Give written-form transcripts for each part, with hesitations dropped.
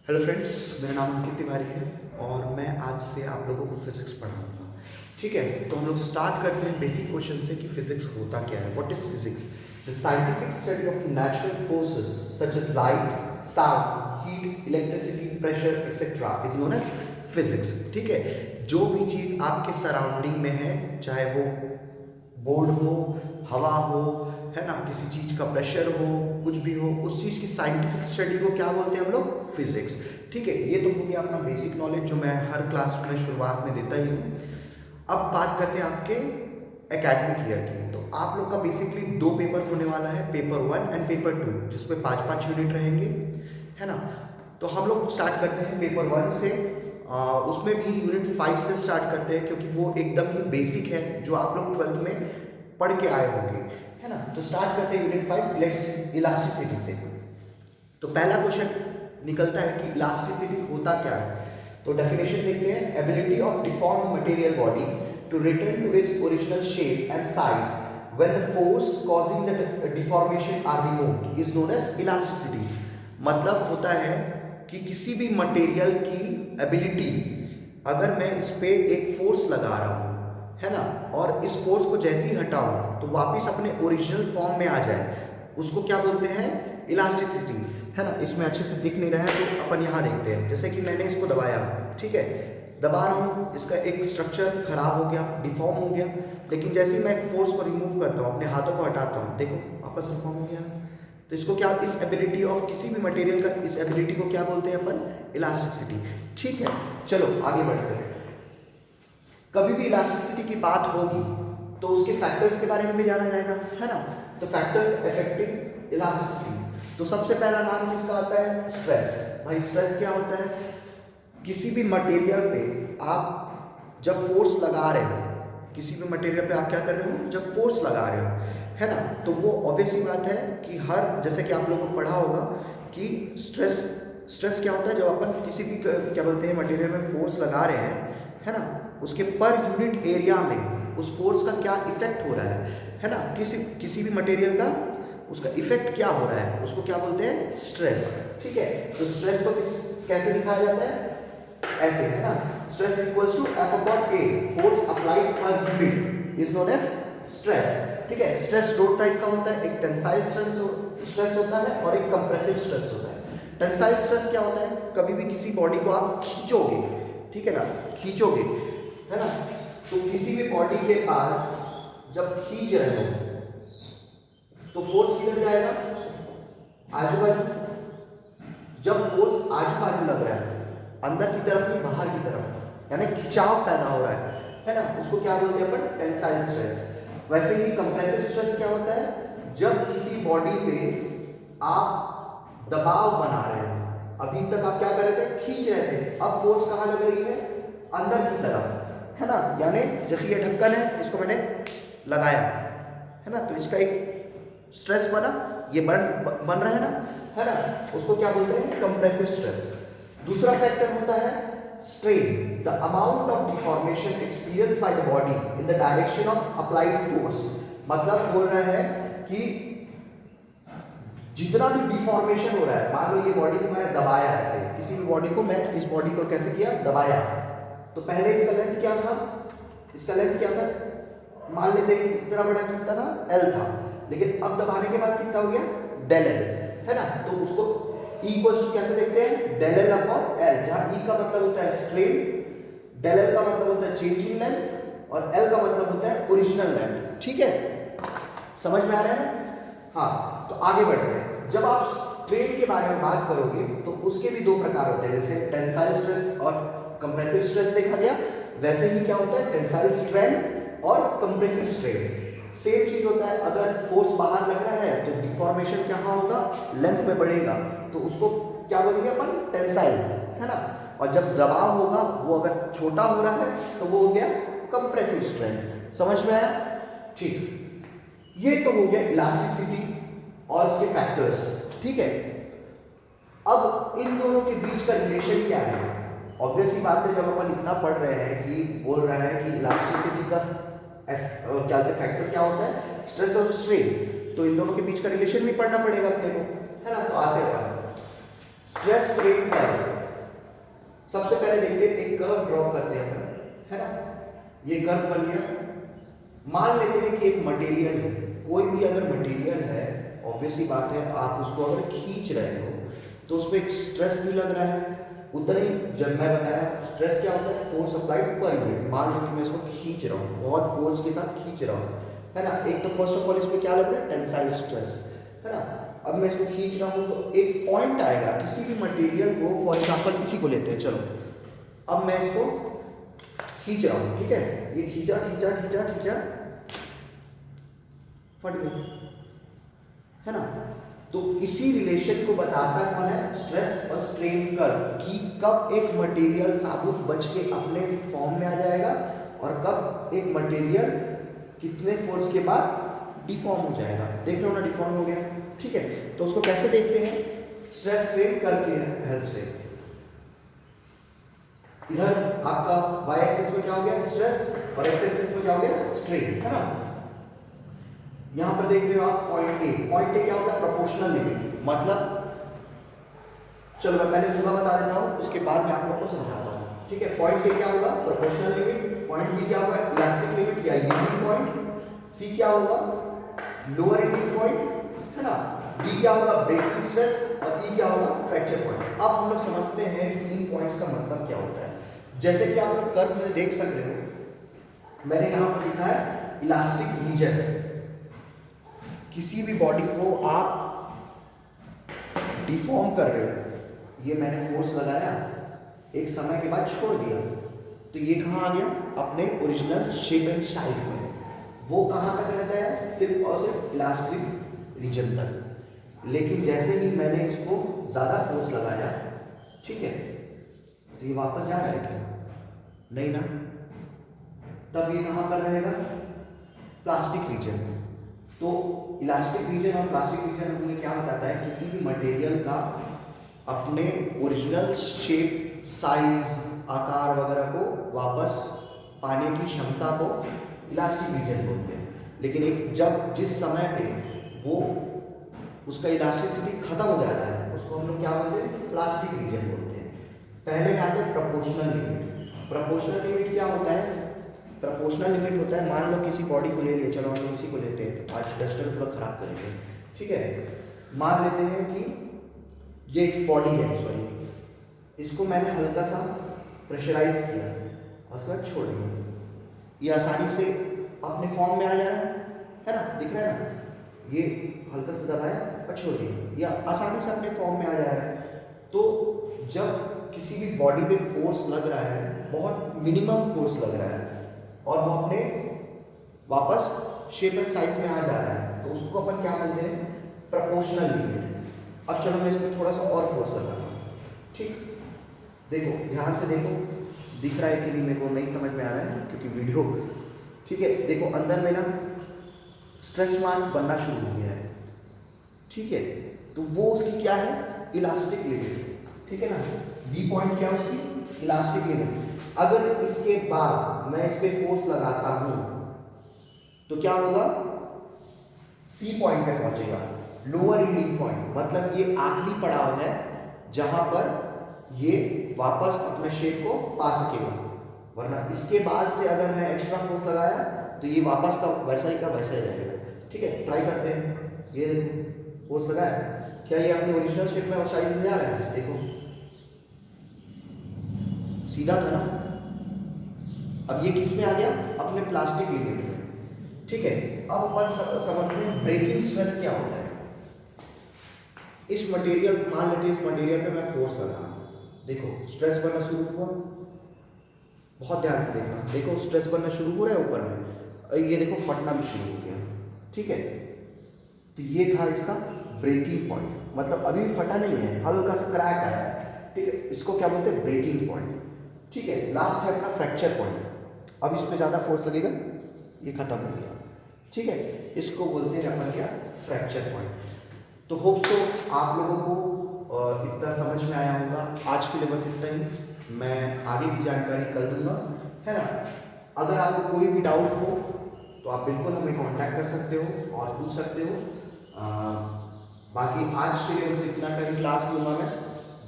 Hello friends, मेरा नाम अंकित तिवारी है और मैं आज से आप लोगों को फिजिक्स पढ़ाऊंगा। ठीक है, तो हम लोग स्टार्ट करते हैं बेसिक क्वेश्चन से कि फिजिक्स होता क्या है। What is physics? The scientific study of natural forces such as light, sound, heat, electricity, pressure etcetera is known as physics. ठीक है, जो भी चीज़ आपके सराउंडिंग में है, चाहे वो बोर्ड हो, हवा हो, है ना, किसी चीज़ का प्रेशर हो, कुछ भी हो, उस चीज़ की साइंटिफिक स्टडी को क्या बोलते हैं हम लोग? फिजिक्स। ठीक है, ये तो हो गया अपना बेसिक नॉलेज जो मैं हर क्लास में शुरुआत में देता ही हूँ। अब बात करते हैं आपके एकेडमिक ईयर की। तो आप लोग का बेसिकली दो पेपर होने वाला है, पेपर 1 एंड पेपर 2, जिसमें 5-5 यूनिट रहेंगे, है ना। तो हम लोग स्टार्ट करते हैं पेपर 1 से। उसमें भी यूनिट 5 से स्टार्ट करते हैं क्योंकि वो एकदम ही बेसिक है जो आप लोग 12th में पढ़ के आए होंगे, है ना। तो स्टार्ट करते हैं यूनिट 5 इलास्टिसिटी से। तो पहला क्वेश्चन निकलता है कि इलास्टिसिटी होता क्या है। तो डेफिनेशन देखते हैं। Ability of deform material body to return to its original shape and size when the force causing the deformation are removed is known as elasticity. मतलब होता है कि किसी भी मटेरियल की एबिलिटी, अगर मैं इस पे एक फोर्स लगा रहा हूँ, है ना, और इस फोर्स को जैसे ही हटाऊं तो वापस अपने ओरिजिनल फॉर्म में आ जाए, उसको क्या बोलते हैं? इलास्टिसिटी, है ना। इसमें अच्छे से दिख नहीं रहा है तो अपन यहाँ देखते हैं। जैसे कि मैंने इसको दबाया, ठीक है, दबा रहा हूँ, इसका एक स्ट्रक्चर खराब हो गया, डिफॉर्म हो गया, लेकिन जैसे ही मैं फोर्स को रिमूव करता हूँ, अपने हाथों को हटाता हूँ, देखो वापस रिफॉर्म हो गया। तो इसको क्या, इस एबिलिटी ऑफ किसी भी मटेरियल का, इस एबिलिटी को क्या बोलते हैं अपन? इलास्टिसिटी। ठीक है, चलो आगे बढ़ते हैं। कभी भी इलास्टिसिटी की बात होगी तो उसके फैक्टर्स के बारे में भी जाना जाएगा, है ना। तो फैक्टर्स अफेक्टिंग इलास्टिसिटी, तो सबसे पहला नाम किसका आता है? स्ट्रेस। भाई स्ट्रेस क्या होता है? किसी भी मटेरियल पे आप जब फोर्स लगा रहे हो, किसी भी मटेरियल पे आप क्या कर रहे हो? जब फोर्स लगा रहे हो, है ना, तो वो ऑब्वियस ही बात है कि हर, जैसे कि आप लोगों को पढ़ा होगा कि स्ट्रेस क्या होता है? जब अपन किसी भी क्या बोलते हैं मटेरियल में फोर्स लगा रहे हैं, है ना, उसके पर यूनिट एरिया में उस फोर्स का क्या इफेक्ट हो रहा है ना, किसी भी मटेरियल का उसका इफेक्ट क्या हो रहा है, उसको क्या बोलते हैं? स्ट्रेस। ठीक है, तो स्ट्रेस को कैसे दिखाया जाता है? ऐसे, है ना। Stress equals to F upon A, force applied per unit is known as stress. ठीक है, स्ट्रेस दो टाइप का होता है, एक टेंसाइल स्ट्रेस होता है और एक कंप्रेसिव स्ट्रेस होता है। टेंसाइल स्ट्रेस क्या होता है? कभी भी किसी बॉडी को आप खींचोगे, ठीक है ना, खींचोगे, है ना, तो किसी भी बॉडी के पास जब खींच रहे हो तो फोर्स किधर जाएगा? आजू बाजू। जब फोर्स आजू बाजू लग रहा है, अंदर की तरफ नहीं बाहर की तरफ, यानी खिंचाव पैदा हो रहा है ना, उसको क्या बोलते हैं अपन? Tensile stress. वैसे ही कंप्रेसिव स्ट्रेस क्या होता है? जब किसी बॉडी पे आप दबाव बना रहे हो, अभी तक आप क्या कर रहे थे? खींच रहे थे, अब फोर्स कहाँ लग रही है? अंदर की तरफ, है ना। यानी जैसे ये ढक्कन है, इसको मैंने लगाया, है ना, तो इसका एक स्ट्रेस बना, ये बन रहा है ना, उसको क्या बोलते हैं? Compressive stress. दूसरा फैक्टर होता है strain, the amount of deformation experience by the body in the direction of applied force. मतलब बोल रहा है कि जितना भी डिफॉर्मेशन हो रहा है, मान लो ये बॉडी को मैं दबाया, ऐसे किसी भी बॉडी को मैं, इस बॉडी को कैसे किया? दबाया, तो पहले इसका लेंथ क्या था? इसका लेंथ क्या था? मान लेते हैं कि इतना बड़ा कितना था? L था, लेकिन अब दबाने के बाद कितना हो गया? डेल L, है ना। तो उसको E इक्वल्स टू कैसे देखते हैं? डेल L अपॉन L, जहाँ E का मतलब होता है स्ट्रेन, डेल L का मतलब होता है चेंज इन लेंथ और L का मतलब होता है ओरिजिनल लेंथ। ठीक है, समझ में आ रहा है? हाँ, तो आगे बढ़ते हैं। जब आप स्ट्रेन के बारे में बात करोगे तो उसके भी दो प्रकार होते हैं, जैसे टेंसाइल स्ट्रेस और कंप्रेसिव स्ट्रेस देखा गया, वैसे ही क्या होता है? टेंसाइल स्ट्रेन और कंप्रेसिव स्ट्रेन सेम चीज होता है। अगर फोर्स बाहर लग रहा है तो डिफॉर्मेशन क्या होगा? लेंथ में बढ़ेगा, तो उसको क्या बोलेंगे अपन? टेंसाइल, है ना। और जब दबाव होगा वो अगर छोटा हो रहा है तो वो हो गया कंप्रेसिव स्ट्रेन। समझ में आया? ठीक, ये तो हो गया इलास्टिसिटी और इसके फैक्टर्स। ठीक है, अब इन दोनों के बीच का रिलेशन क्या है? ऑब्वियस ही बात है, जब अपन इतना पढ़ रहे हैं कि बोल रहा है कि इलास्टिसिटी का क्या फैक्टर क्या होता है? स्ट्रेस और स्ट्रेन, तो इन दोनों के बीच का रिलेशन भी पढ़ना पड़ेगा अपने को, है ना। तो आते हैं स्ट्रेस स्ट्रेन कर्व। सबसे पहले देखते हैं, एक कर्व ड्रॉ करते हैं अपन, है ना। ये कर्व बन गया। मान लेते हैं कि एक मटेरियल है, कोई भी अगर मटेरियल है, ऑब्वियसली बात है, आप उसको अगर खींच रहे हो तो उसमें एक स्ट्रेस भी लग रहा है। उतना ही जब मैं बताया स्ट्रेस क्या होता है, फोर्स अप्लाइड पर यूनिट। मान लो कि मैं इसको खींच रहा हूँ, बहुत फोर्स के साथ खींच रहा हूँ, है ना। एक तो फर्स्ट ऑफ ऑल इसमें क्या लग रहा है, टेंसाइल स्ट्रेस, है ना। अब मैं इसको खींच रहा हूँ तो एक पॉइंट आएगा किसी भी मटेरियल को, फॉर एग्जाम्पल इसी को लेते हैं, चलो अब मैं इसको खींच रहा हूँ, ठीक है। ये खींचा खींचा खींचा खींचा, फट गया, है ना। तो इसी रिलेशन को बताता कौन है, स्ट्रेस और स्ट्रेन कर्व, कि कब एक मटेरियल साबुत बच के अपने फॉर्म में आ जाएगा और कब एक मटेरियल कितने फोर्स के बाद डिफॉर्म हो जाएगा। देख रहे हो ना, डिफॉर्म हो गया, ठीक है। तो उसको कैसे देखते हैं, स्ट्रेस स्ट्रेन कर्व की हेल्प से। इधर आपका वाई एक्सिस में क्या हो गया, स्ट्रेस, और एक्स एक्सिस में क्या हो गया, स्ट्रेन, है ना। यहां पर देख रहे हो आप पॉइंट ए। पॉइंट ए क्या होता है, प्रोपोर्शनल लिमिट। मतलब चलो मैं पहले पूरा बता देता हूं, उसके बाद मैं आप लोगों को समझाता हूं, ठीक है। पॉइंट ए क्या होगा, प्रोपोर्शनल लिमिट। पॉइंट बी क्या होगा, इलास्टिक लिमिट या यील्डिंग पॉइंट। सी क्या होगा, लोअर यील्डिंग पॉइंट, है ना। डी क्या होगा, ब्रेकिंग स्ट्रेस, और ई क्या होगा, फ्रैक्चर पॉइंट। अब हम लोग समझते हैं कि इन पॉइंट्स का मतलब क्या होता है। जैसे कि आप लोग कर्व में देख सकते हो, मैंने यहां पर लिखा है इलास्टिक रीजन। किसी भी बॉडी को आप डिफॉर्म कर रहे हो, ये मैंने फोर्स लगाया, एक समय के बाद छोड़ दिया, तो ये कहाँ आ गया, अपने ओरिजिनल शेप एंड साइज में। वो कहाँ तक रहता है, सिर्फ और सिर्फ इलास्टिक रीजन तक। लेकिन जैसे ही मैंने इसको ज़्यादा फोर्स लगाया, ठीक है, तो ये वापस जा रहा है क्या, नहीं ना। तब ये कहाँ पर रहेगा, प्लास्टिक रीजन। तो इलास्टिक रीजन और प्लास्टिक रीजन हमें क्या बताता है, किसी भी मटेरियल का अपने ओरिजिनल शेप, साइज, आकार वगैरह को वापस पाने की क्षमता को इलास्टिक रीजन बोलते हैं। लेकिन एक जब जिस समय पे वो उसका इलास्टिसिटी खत्म हो जाता है, उसको हम लोग क्या बोलते हैं, प्लास्टिक रीजन बोलते हैं। पहले में आते हैं प्रोपोर्शनल लिमिट। प्रोपोर्शनल लिमिट क्या होता है, प्रोपोर्शनल लिमिट होता है, मान लो किसी बॉडी को ले लिए, चलो हम उसी को लेते हैं, तो आज डस्टर थोड़ा खराब करेंगे, ठीक है। मान लेते हैं कि ये एक बॉडी है, सॉरी, इसको मैंने हल्का सा प्रेशराइज किया और उसके बाद छोड़ दिया, ये आसानी से अपने फॉर्म में आ जा रहा है ना, दिख रहा है ना। ये हल्का सा दबाया और छोड़ दिया, या आसानी से अपने फॉर्म में आ जा रहा है। तो जब किसी भी बॉडी पे फोर्स लग रहा है, बहुत मिनिमम फोर्स लग रहा है, और वो अपने वापस शेप एंड साइज में आ जा रहा है, तो उसको अपन क्या बोलते हैं, प्रोपोर्शनल लिमिट। अब चलो मैं इसमें थोड़ा सा और फोर्स लगाता हूँ, ठीक। देखो ध्यान से देखो, दिख रहा है कि नहीं, मेरे को नहीं समझ में आ रहा है क्योंकि वीडियो, ठीक है। देखो अंदर में ना स्ट्रेस मार्क बनना शुरू हो गया है, ठीक है। तो वो उसकी क्या है, इलास्टिक लिमिट, ठीक है ना। बी पॉइंट क्या है उसकी, इलास्टिक लिमिट। अगर इसके बाद मैं इस पे फोर्स लगाता हूं तो क्या होगा, सी पॉइंट पे पहुंचेगा, लोअर यील्डिंग पॉइंट। मतलब ये आखिरी पड़ाव है जहां पर ये वापस अपने शेप को पा सकेगा, वरना इसके बाद से अगर मैं एक्स्ट्रा फोर्स लगाया तो ये वापस का वैसा ही रहेगा, ठीक है। ट्राई करते हैं, ये देखो फोर्स लगाया, क्या ये अपने ओरिजिनल शेप में और साइज में जा रहा है, देखो सीधा था ना। अब ये किस में आ गया, अपने प्लास्टिक लिमिट में, ठीक है। अब अपन समझते हैं ब्रेकिंग स्ट्रेस क्या होता है। इस मटेरियल, मान लेते हैं इस मटेरियल पे मैं फोर्स लगा, देखो स्ट्रेस बनना शुरू हुआ, बहुत ध्यान से देखना, देखो स्ट्रेस बनना शुरू हो रहा है ऊपर में, ये देखो फटना भी शुरू हो गया, ठीक है। तो ये था इसका ब्रेकिंग पॉइंट, मतलब अभी भी फटा नहीं है, हल्का सा क्रैक आया है, ठीक है। इसको क्या बोलते हैं, ब्रेकिंग पॉइंट, ठीक है। लास्ट है अपना फ्रैक्चर पॉइंट। अब इस पे ज़्यादा फोर्स लगेगा, ये खत्म हो गया, ठीक है। इसको बोलते हैं अपन क्या, फ्रैक्चर पॉइंट। तो होप सो आप लोगों को इतना समझ में आया होगा। आज के लिए बस इतना ही, मैं आगे की जानकारी कल दूंगा, है ना। अगर आपको कोई भी डाउट हो तो आप बिल्कुल हमें कांटेक्ट कर सकते हो और पूछ सकते हो। बाकी आज के लिए बस इतना का ही क्लास लूँगा मैं।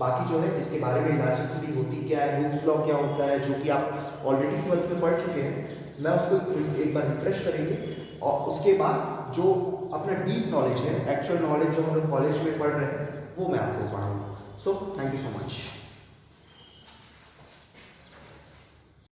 बाकी जो है इसके बारे में इलास्टिसिटी होती क्या है, हुक्स लॉ क्या होता है, जो कि आप ऑलरेडी 12th में पढ़ चुके हैं, मैं उसको एक बार रिफ्रेश करेंगे। और उसके बाद जो अपना डीप नॉलेज है, एक्चुअल नॉलेज जो हम लोग कॉलेज में पढ़ रहे हैं, वो मैं आपको पढ़ाऊँगा। So thank you so much.